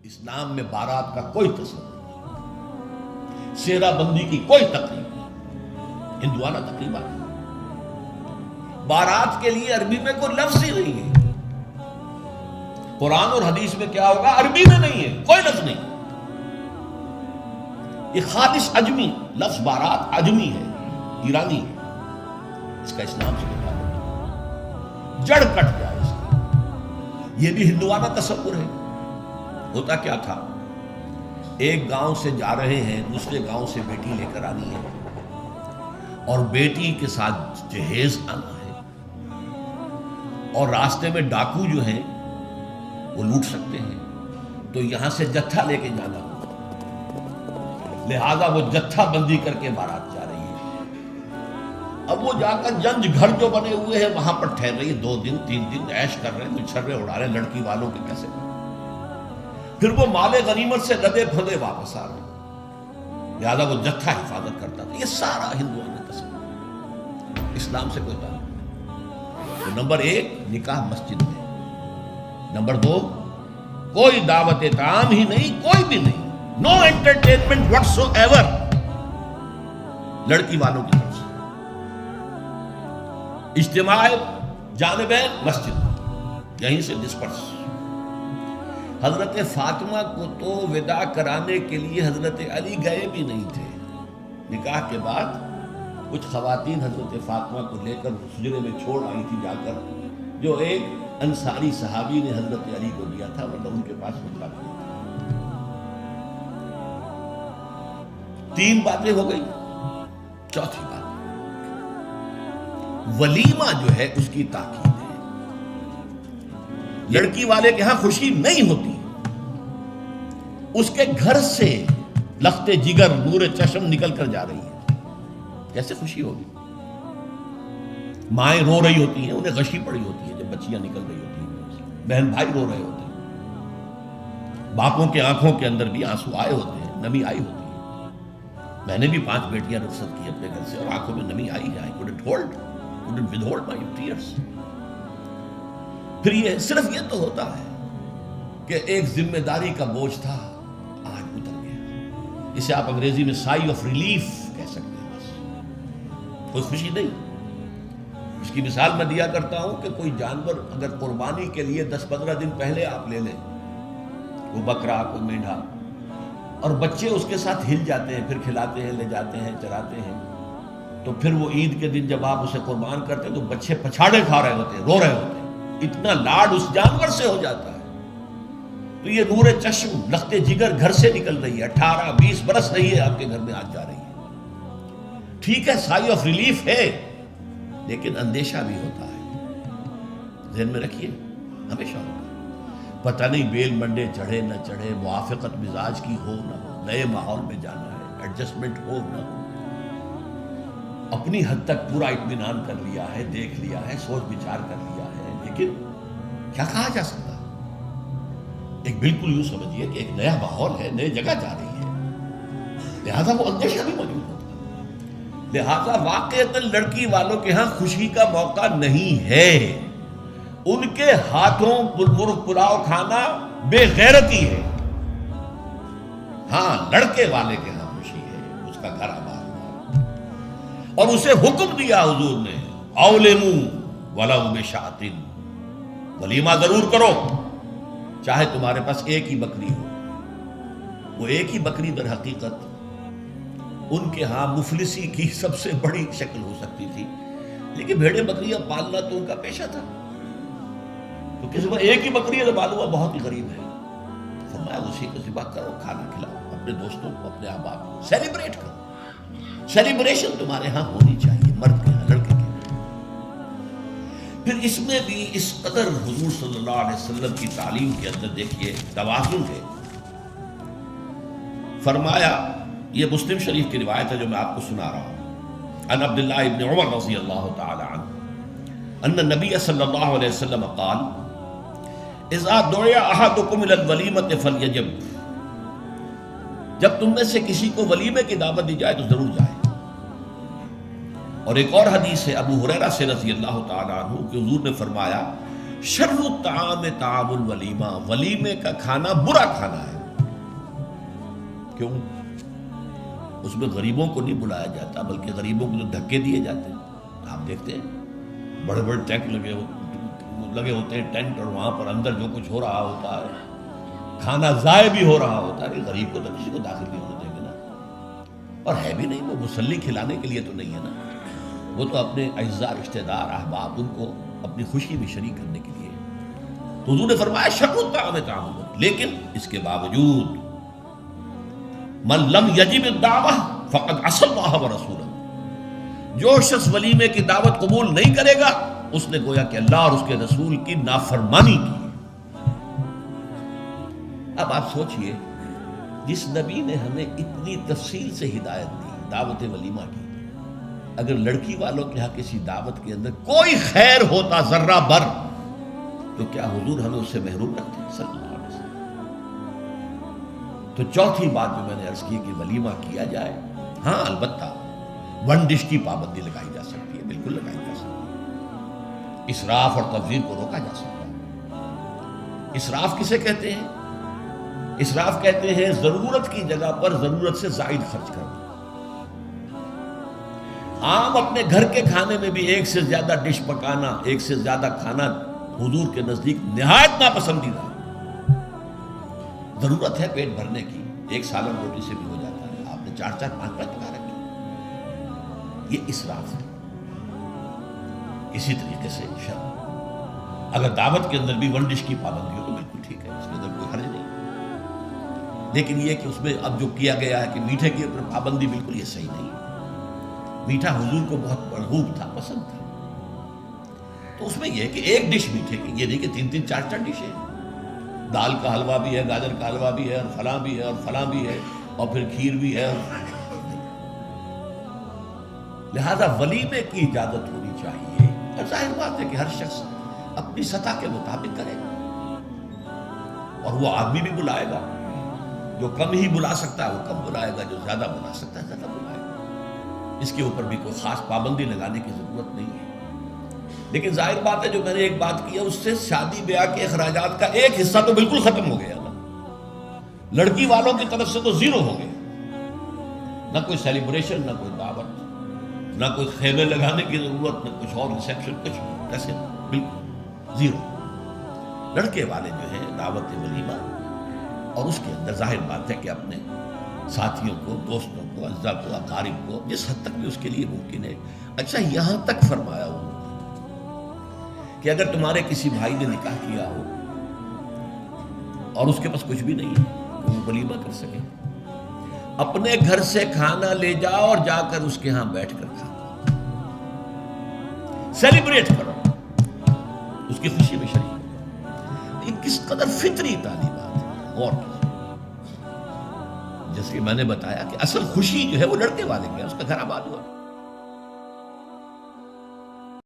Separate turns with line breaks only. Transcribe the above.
اسلام میں بارات کا کوئی تصور نہیں، سیرا بندی کی کوئی تقریب نہیں، ہندوانہ تقریبا نہیں۔ بارات کے لیے عربی میں کوئی لفظ ہی نہیں ہے۔ قرآن اور حدیث میں کیا ہوگا؟ عربی میں نہیں ہے، کوئی لفظ نہیں۔ یہ خالص عجمی لفظ بارات عجمی ہے، ایرانی ہے، اس کا اسلام سے کوئی تعلق نہیں، جڑ کٹ جائے اس کی۔ یہ بھی ہندوانہ تصور ہے۔ ہوتا کیا تھا، ایک گاؤں سے جا رہے ہیں، دوسرے گاؤں سے بیٹی لے کر آنی ہے اور بیٹی کے ساتھ جہیز آنا ہے، اور راستے میں ڈاکو جو ہیں وہ لوٹ سکتے ہیں، تو یہاں سے جتھا لے کے جانا ہوگا، لہذا وہ جتھا بندی کر کے بارات جا رہی ہے۔ اب وہ جا کر جنج گھر جو بنے ہوئے ہیں وہاں پر ٹھہر رہی ہے، 2 دن 3 دن عیش کر رہے ہیں، کچھ چھرے اڑا رہے ہیں لڑکی والوں کے پیسے، پھر وہ مال غنیمت سے لدے پھندے واپس آ رہے ہیں، لہذا وہ جتھا حفاظت کرتا تھا۔ یہ سارا ہندوانہ تصور، اسلام سے کوئی تعلق نہیں۔ تو نمبر 1 نکاح مسجد میں، نمبر 2 کوئی دعوت طعام ہی نہیں، کوئی بھی نہیں، نو انٹرٹینمنٹ واٹس ایور لڑکی والوں کی طرف سے۔ اجتماع جانبین مسجد، یہیں سے ڈسپرس۔ حضرت فاطمہ کو تو وداع کرانے کے لیے حضرت علی گئے بھی نہیں تھے۔ نکاح کے بعد کچھ خواتین حضرت فاطمہ کو لے کر حجرے میں چھوڑ آئی تھی جا کر، جو ایک انصاری صحابی نے حضرت علی کو دیا تھا، مطلب ان کے پاس مطلع نہیں تھا۔ 3 باتیں ہو گئی، چوتھی بات ولیمہ جو ہے اس کی تاکید ہے۔ لڑکی والے کے ہاں خوشی نہیں ہوتی، اس کے گھر سے لخت جگر نور چشم نکل کر جا رہی ہے، کیسے خوشی ہوگی؟ مائیں رو رہی ہوتی ہیں، انہیں غشی پڑی ہوتی ہے جب بچیاں نکل رہی ہوتی ہیں، بہن بھائی رو رہے ہوتے ہیں، باپوں کے آنکھوں کے اندر بھی آنسو آئے ہوتے ہیں، نمی آئی ہوتی ہے۔ میں نے بھی 5 بیٹیاں رخصت کی اپنے گھر سے اور آنکھوں میں نمی آئی ہے، I couldn't withhold my tears۔ پھر یہ صرف یہ تو ہوتا ہے کہ ایک ذمہ داری کا بوجھ تھا، آج اتر گیا۔ اسے آپ انگریزی میں سائی آف ریلیف کہہ سکتے ہیں، بس کوئی خوشی نہیں۔ اس کی مثال میں دیا کرتا ہوں کہ کوئی جانور اگر قربانی کے لیے 10-15 دن پہلے آپ لے لیں، وہ بکرا کو مینڈھا، اور بچے اس کے ساتھ ہل جاتے ہیں، پھر کھلاتے ہیں، لے جاتے ہیں، چراتے ہیں، تو پھر وہ عید کے دن جب آپ اسے قربان کرتے ہیں تو بچے پچھاڑے کھا رہے ہوتے ہیں، رو رہے ہوتے ہیں، اتنا لاڈ اس جانور سے ہو جاتا ہے۔ تو یہ نور چشم لخت جگر گھر سے نکل رہی ہے، 18-20 برس رہی ہے آپ کے گھر میں آج جا رہی ہے۔ ٹھیک ہے، سائی آف ریلیف ہے، لیکن اندیشہ بھی ہوتا ہے، ذہن میں رکھیے، ہمیشہ ہوتا ہے۔ پتہ نہیں بیل منڈے چڑھے نہ چڑھے، موافقت مزاج کی ہو نہ ہو، نئے ماحول میں جانا ہے، ایڈجسٹمنٹ ہو نہ ہو، اپنی حد تک پورا اطمینان کر لیا ہے، دیکھ لیا ہے، سوچ بچار کر لیا ہے، لیکن کیا کہا جا سکتا؟ ایک بالکل یوں سمجھیے کہ ایک نیا ماحول ہے، نئے جگہ جا رہی ہے، لہذا وہ اندیشہ بھی موجود ہوتا ہے۔ لہذا واقعتاً لڑکی والوں کے ہاں خوشی کا موقع نہیں ہے، ان کے ہاتھوں مرغ پلاؤ کھانا بے غیرتی ہے۔ ہاں، لڑکے والے کے ہاں خوشی ہے، اس کا گھر آباد ہوا، اور اسے حکم دیا حضور نے، اولموا ولو بشاۃ، ولیمہ ضرور کرو، چاہے تمہارے پاس ایک ہی بکری ہو۔ وہ ایک ہی بکری در حقیقت ان کے ہاں مفلسی کی سب سے بڑی شکل ہو سکتی تھی، لیکن بھیڑیں بکریاں پالنا تو ان کا پیشہ تھا، تو کسی کو ایک ہی بکری ہے، معلوم بہت ہی غریب ہے، فرمایا اسی کو ذبح کرو، کھانا کھلاؤ اپنے دوستوں کو، اپنے احباب کو، سیلیبریٹ کرو۔ سیلیبریشن تمہارے ہاں ہونی چاہیے، مرد کے ہاں، لڑکے کے ہاں۔ پھر اس میں بھی اس قدر حضور صلی اللہ علیہ وسلم کی تعلیم کے اندر دیکھیے توازن ہے۔ فرمایا، یہ مسلم شریف کی روایت ہے جو میں آپ کو سنا رہا ہوں، عن عبداللہ ابن عمر رضی اللہ تعالی عنہ ان النبی صلی اللہ علیہ وسلم قال اذا دعی احدکم الی الولیمۃ فلیجب، جب تم میں سے کسی کو ولیمے کی دعوت دی جائے تو ضرور جائے۔ اور ایک اور حدیث ہے ابو ہریرہ سے رضی اللہ تعالی عنہ کہ حضور نے فرمایا شر الطعام طعام الولیمہ، ولیمے کا کھانا برا کھانا ہے۔ کیوں؟ اس میں غریبوں کو نہیں بلایا جاتا، بلکہ غریبوں کو جو دھکے دیے جاتے ہیں۔ آپ دیکھتے ہیں بڑے بڑے ٹینک لگے ہوتے ہیں ٹینٹ، اور وہاں پر اندر جو کچھ ہو رہا ہوتا ہے، کھانا ضائع بھی ہو رہا ہوتا ہے، غریب کو تو کسی کو داخل نہیں ہونے دیں گے نا۔ اور ہے بھی نہیں، وہ مسلی کھلانے کے لیے تو نہیں ہے نا، وہ تو اپنے اعزاء رشتہ دار احباب ان کو اپنی خوشی میں شریک کرنے کے لیے۔ تو حضور نے فرمایا شر الطعام طعام الولیمہ، لیکن اس کے باوجود من لم یجب الدعوہ فقد عصى اللہ ورسولہ، جو شخص ولیمے کی دعوت قبول نہیں کرے گا اس نے گویا کہ اللہ اور اس کے رسول کی نافرمانی کی۔ اب آپ سوچئے، جس نبی نے ہمیں اتنی تفصیل سے ہدایت دی دعوت ولیمہ کی، اگر لڑکی والوں کے ہاں کسی دعوت کے اندر کوئی خیر ہوتا ذرہ بر، تو کیا حضور ہمیں اس سے محروم رکھتے ہیں صلی اللہ علیہ وسلم؟ تو چوتھی بات جو میں نے عرض کی کہ ولیمہ کیا جائے، ہاں البتہ ون ڈش کی پابندی لگائی جا سکتی ہے، بالکل لگائی جا سکتی ہے، اسراف اور تبذیر کو روکا جا سکتا ہے۔ اسراف کسے کہتے ہیں؟ اسراف کہتے ہیں ضرورت کی جگہ پر ضرورت سے زائد خرچ کرنا۔ عام اپنے گھر کے کھانے میں بھی ایک سے زیادہ ڈش پکانا، ایک سے زیادہ کھانا حضور کے نزدیک نہایت ناپسندیدہ ہے۔ ضرورت ہے پیٹ بھرنے کی، ایک سالن روٹی سے بھی ہو جاتا ہے، آپ نے 4 5 پکا رکھے، یہ اسراف ہے۔ اسی طریقے سے اگر دعوت کے اندر بھی ون ڈش کی پابندی ہو تو بالکل ٹھیک ہے، اس کے اندر کوئی حرج نہیں، لیکن یہ کہ اس میں اب جو کیا گیا ہے کہ میٹھے کی اوپر پابندی، بالکل یہ صحیح نہیں ہے۔ میٹھا حضور کو بہت مرغوب تھا، پسند تھا، تو اس میں یہ کہ ایک ڈش میٹھے کی، یہ نہیں کہ 3 4 ڈشیں، دال کا حلوہ بھی ہے، گاجر کا حلوہ بھی ہے، اور فلاں بھی ہے، اور فلاں بھی ہے، اور پھر کھیر بھی ہے۔ لہذا ولیمے کی اجازت ہونی چاہیے، اور ظاہر بات ہے کہ ہر شخص اپنی سطح کے مطابق کرے گا، اور وہ آدمی بھی بلائے گا، جو کم ہی بلا سکتا ہے وہ کم بلائے گا، جو زیادہ بلا سکتا ہے زیادہ بلائے گا۔ اس کے اوپر بھی کوئی خاص پابندی لگانے کی ضرورت نہیں ہے۔ لیکن ظاہر بات ہے جو میں نے ایک بات کی ہے، اس سے شادی بیاہ کے اخراجات کا ایک حصہ تو بالکل ختم ہو گیا نا، لڑکی والوں کی طرف سے تو زیرو ہو گیا، نہ کوئی سیلیبریشن، نہ کوئی دعوت، نہ کوئی خیمے لگانے کی ضرورت، نہ کچھ اور ریسیپشن، کچھ ایسے بالکل زیرو۔ لڑکے والے جو ہیں دعوت ولیمہ، اور اس کے اندر ظاہر بات ہے کہ اپنے ساتھیوں کو، دوستوں کو، اعزاء کو، اقارب کو، جس حد تک بھی اس کے لیے ممکن ہے۔ اچھا یہاں تک فرمایا ہو کہ اگر تمہارے کسی بھائی نے نکاح کیا ہو اور اس کے پاس کچھ بھی نہیں ہے تو وہ ولیمہ کر سکے، اپنے گھر سے کھانا لے جاؤ اور جا کر اس کے ہاں بیٹھ کر کھاؤ، سیلیبریٹ کرو، اس کی خوشی میں شریک ہو۔ یہ کس قدر فطری تعلیمات ہے، اور جیسے کہ میں نے بتایا کہ اصل خوشی جو ہے وہ لڑکے والے کی ہے، اس کا گھر آباد ہوا۔